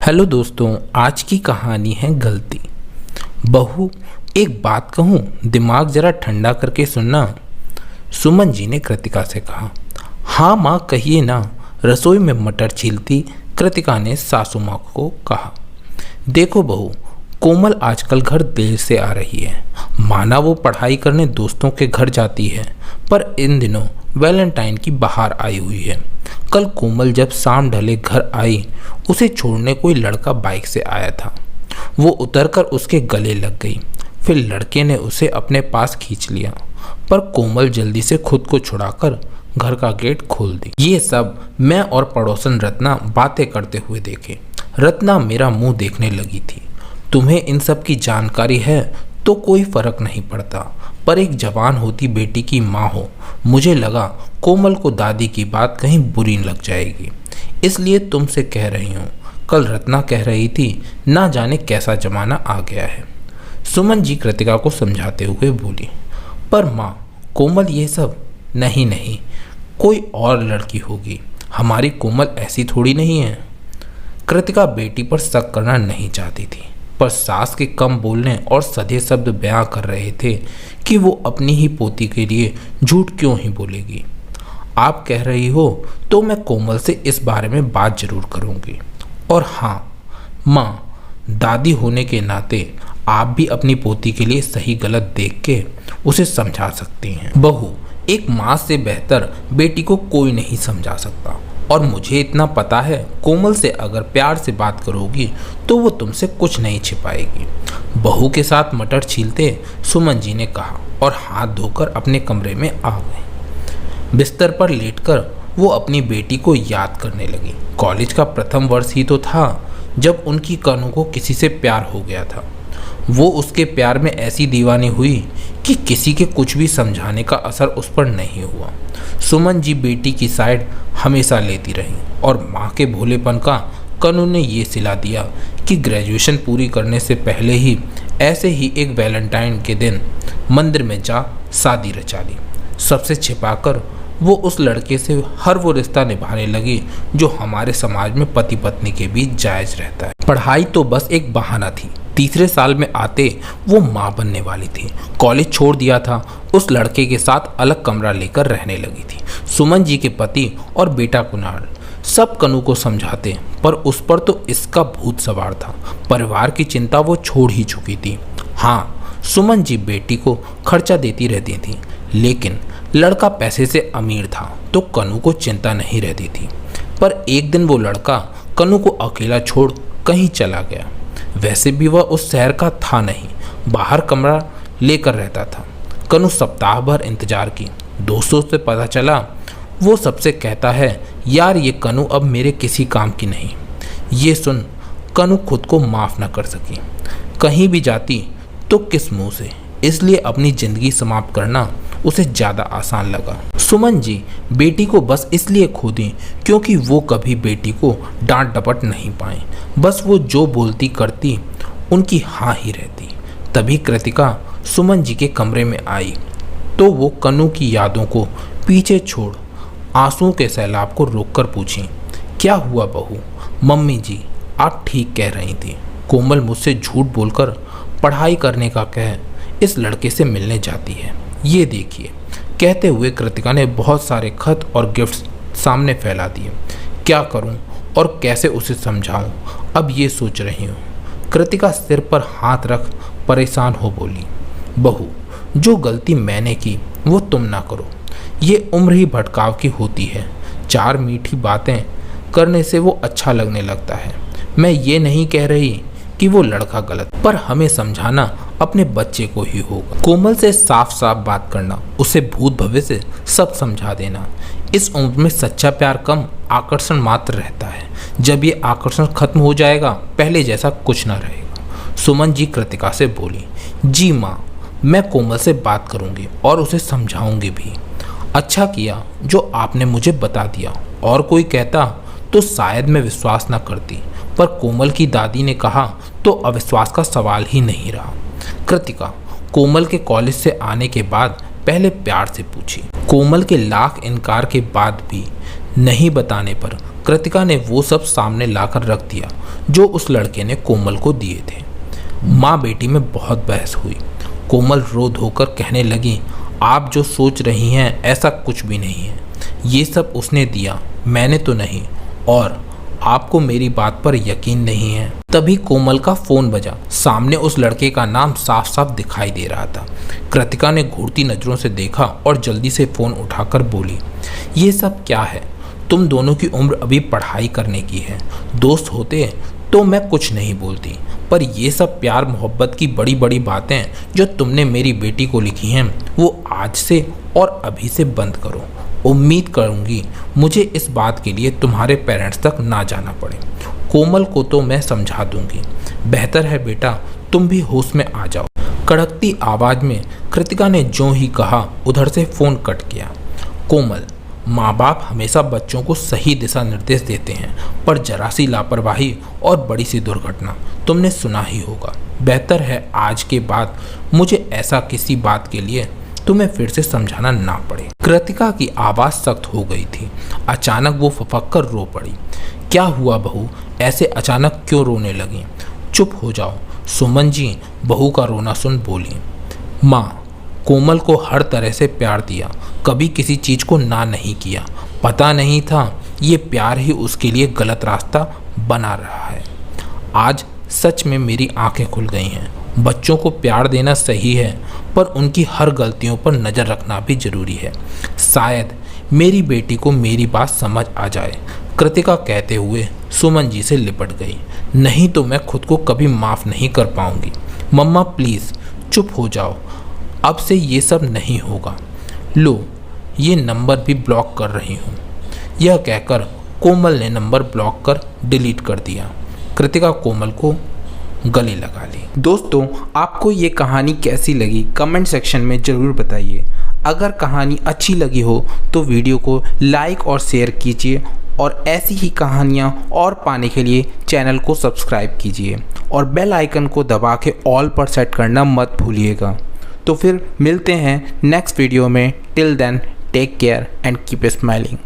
Hello दोस्तों, आज की कहानी है गलती। बहू, एक बात कहूँ, दिमाग जरा ठंडा करके सुनना। सुमन जी ने कृतिका से कहा। हाँ माँ, कहिए ना। रसोई में मटर छीलती कृतिका ने सासू माँ को कहा। देखो बहू, कोमल आजकल घर देर से आ रही है। माना वो पढ़ाई करने दोस्तों के घर जाती है, पर इन दिनों वैलेंटाइन की बहार आई हुई है। कल कोमल जब शाम ढले घर आई, उसे छोड़ने कोई लड़का बाइक से आया था। वो उतरकर उसके गले लग गई। फिर लड़के ने उसे अपने पास खींच लिया, पर कोमल जल्दी से खुद को छुड़ाकर घर का गेट खोल दी। ये सब मैं और पड़ोसन रत्ना बातें करते हुए देखे। रत्ना मेरा मुंह देखने लगी थी। तुम्हें इन सब की जानकारी है तो कोई फर्क नहीं पड़ता, पर एक जवान होती बेटी की माँ हो, मुझे लगा कोमल को दादी की बात कहीं बुरी लग जाएगी, इसलिए तुमसे कह रही हूँ। कल रत्ना कह रही थी, ना जाने कैसा जमाना आ गया है। सुमन जी कृतिका को समझाते हुए बोली। पर माँ, कोमल ये सब नहीं, कोई और लड़की होगी। हमारी कोमल ऐसी थोड़ी नहीं है। कृतिका बेटी पर शक करना नहीं चाहती थी, पर सास के कम बोलने और सधे शब्द बयां कर रहे थे कि वो अपनी ही पोती के लिए झूठ क्यों ही बोलेगी। आप कह रही हो तो मैं कोमल से इस बारे में बात जरूर करूंगी। और हाँ माँ, दादी होने के नाते आप भी अपनी पोती के लिए सही गलत देख के उसे समझा सकती हैं। बहू, एक माँ से बेहतर बेटी को कोई नहीं समझा सकता, और मुझे इतना पता है, कोमल से अगर प्यार से बात करोगी तो वो तुमसे कुछ नहीं छिपाएगी। बहू के साथ मटर छीलते सुमन जी ने कहा और हाथ धोकर अपने कमरे में आ गए। बिस्तर पर लेटकर वो अपनी बेटी को याद करने लगी। कॉलेज का प्रथम वर्ष ही तो था जब उनकी कनु को किसी से प्यार हो गया था। वो उसके प्यार में ऐसी दीवानी हुई कि किसी के कुछ भी समझाने का असर उस पर नहीं हुआ। सुमन जी बेटी की साइड हमेशा लेती रही, और माँ के भोलेपन का कनु ने ये सिला दिया कि ग्रेजुएशन पूरी करने से पहले ही ऐसे ही एक वैलेंटाइन के दिन मंदिर में जा शादी रचा ली। सबसे छिपाकर वो उस लड़के से हर वो रिश्ता निभाने लगी जो हमारे समाज में पति पत्नी के बीच जायज रहता है। पढ़ाई तो बस एक बहाना थी। तीसरे साल में आते वो माँ बनने वाली थी। कॉलेज छोड़ दिया था, उस लड़के के साथ अलग कमरा लेकर रहने लगी थी। सुमन जी के पति और बेटा कुणाल सब कनु को समझाते, पर उस पर तो इसका भूत सवार था। परिवार की चिंता वो छोड़ ही चुकी थी। हाँ, सुमन जी बेटी को खर्चा देती रहती थी, लेकिन लड़का पैसे से अमीर था तो कनु को चिंता नहीं रहती थी। पर एक दिन वो लड़का कनु को अकेला छोड़ कहीं चला गया। वैसे भी वह उस शहर का था नहीं, बाहर कमरा लेकर रहता था। कनु सप्ताह भर इंतजार की। दोस्तों से पता चला, वो सबसे कहता है, यार ये कनु अब मेरे किसी काम की नहीं। ये सुन कनु खुद को माफ़ न कर सकी। कहीं भी जाती तो किस मुंह से, इसलिए अपनी ज़िंदगी समाप्त करना उसे ज़्यादा आसान लगा। सुमन जी बेटी को बस इसलिए खो दी क्योंकि वो कभी बेटी को डांट डपट नहीं पाए। बस वो जो बोलती करती उनकी हाँ ही रहती। तभी कृतिका सुमन जी के कमरे में आई तो वो कनु की यादों को पीछे छोड़ आंसुओं के सैलाब को रोककर पूछी, क्या हुआ बहू? मम्मी जी, आप ठीक कह रही थी। कोमल मुझसे झूठ बोलकर पढ़ाई करने का कह इस लड़के से मिलने जाती है। ये देखिए। कहते हुए कृतिका ने बहुत सारे खत और गिफ्ट्स सामने फैला दिए। क्या करूं और कैसे उसे समझाऊं, अब ये सोच रही हूँ। कृतिका सिर पर हाथ रख परेशान हो बोली, बहू, जो गलती मैंने की वो तुम ना करो। ये उम्र ही भटकाव की होती है। चार मीठी बातें करने से वो अच्छा लगने लगता है। मैं ये नहीं कह रही कि वो लड़का गलत, पर हमें समझाना अपने बच्चे को ही होगा। कोमल से साफ साफ बात करना, उसे भूत भविष्य सब समझा देना। इस उम्र में सच्चा प्यार कम, आकर्षण मात्र रहता है। जब ये आकर्षण खत्म हो जाएगा, पहले जैसा कुछ न रहेगा। सुमन जी कृतिका से बोली, जी माँ, मैं कोमल से बात करूँगी और उसे समझाऊंगी भी। अच्छा किया जो आपने मुझे बता दिया, और कोई कहता तो शायद मैं विश्वास न करती, पर कोमल की दादी ने कहा तो अविश्वास का सवाल ही नहीं रहा। कृतिका कोमल के कॉलेज से आने के बाद पहले प्यार से पूछी। कोमल के लाख इनकार के बाद भी नहीं बताने पर कृतिका ने वो सब सामने लाकर रख दिया जो उस लड़के ने कोमल को दिए थे। माँ बेटी में बहुत बहस हुई। कोमल रो धोकर कहने लगी, आप जो सोच रही हैं ऐसा कुछ भी नहीं है, ये सब उसने दिया, मैंने तो नहीं, और आपको मेरी बात पर यकीन नहीं है। तभी कोमल का फोन बजा। सामने उस लड़के का नाम साफ साफ दिखाई दे रहा था। कृतिका ने घूरती नजरों से देखा और जल्दी से फोन उठाकर बोली, ये सब क्या है? तुम दोनों की उम्र अभी पढ़ाई करने की है, दोस्त होते तो मैं कुछ नहीं बोलती, पर ये सब प्यार मोहब्बत की बड़ी बड़ी बातें जो तुमने मेरी बेटी को लिखी हैं वो आज से और अभी से बंद करो। उम्मीद करूंगी मुझे इस बात के लिए तुम्हारे पेरेंट्स तक ना जाना पड़े। कोमल को तो मैं समझा दूंगी। बेहतर है बेटा तुम भी होश में आ जाओ। कड़कती आवाज में कृतिका ने जो ही कहा उधर से फोन कट गया। कोमल, माँ बाप हमेशा बच्चों को सही दिशा निर्देश देते हैं, पर जरा सी लापरवाही और बड़ी सी दुर्घटना तुमने सुना ही होगा। बेहतर है आज के बाद मुझे ऐसा किसी बात के लिए तुम्हें फिर से समझाना ना पड़े। कृतिका की आवाज़ सख्त हो गई थी। अचानक वो फपक कर रो पड़ी। क्या हुआ बहू, ऐसे अचानक क्यों रोने लगी? चुप हो जाओ। सुमन जी बहू का रोना सुन बोली, माँ, कोमल को हर तरह से प्यार दिया, कभी किसी चीज़ को ना नहीं किया। पता नहीं था ये प्यार ही उसके लिए गलत रास्ता बना रहा है। आज सच में मेरी आंखें खुल गई हैं। बच्चों को प्यार देना सही है, पर उनकी हर गलतियों पर नज़र रखना भी ज़रूरी है। शायद मेरी बेटी को मेरी बात समझ आ जाए। कृतिका कहते हुए सुमन जी से लिपट गई। नहीं तो मैं खुद को कभी माफ़ नहीं कर पाऊंगी। मम्मा प्लीज़ चुप हो जाओ, अब से ये सब नहीं होगा। लो ये नंबर भी ब्लॉक कर रही हूँ। यह कहकर कोमल ने नंबर ब्लॉक कर डिलीट कर दिया। कृतिका कोमल को गले लगा ली। दोस्तों, आपको ये कहानी कैसी लगी कमेंट सेक्शन में ज़रूर बताइए। अगर कहानी अच्छी लगी हो तो वीडियो को लाइक और शेयर कीजिए, और ऐसी ही कहानियाँ और पाने के लिए चैनल को सब्सक्राइब कीजिए और बेल आइकन को दबा के ऑल पर सेट करना मत भूलिएगा। तो फिर मिलते हैं नेक्स्ट वीडियो में। Till then take care and keep smiling.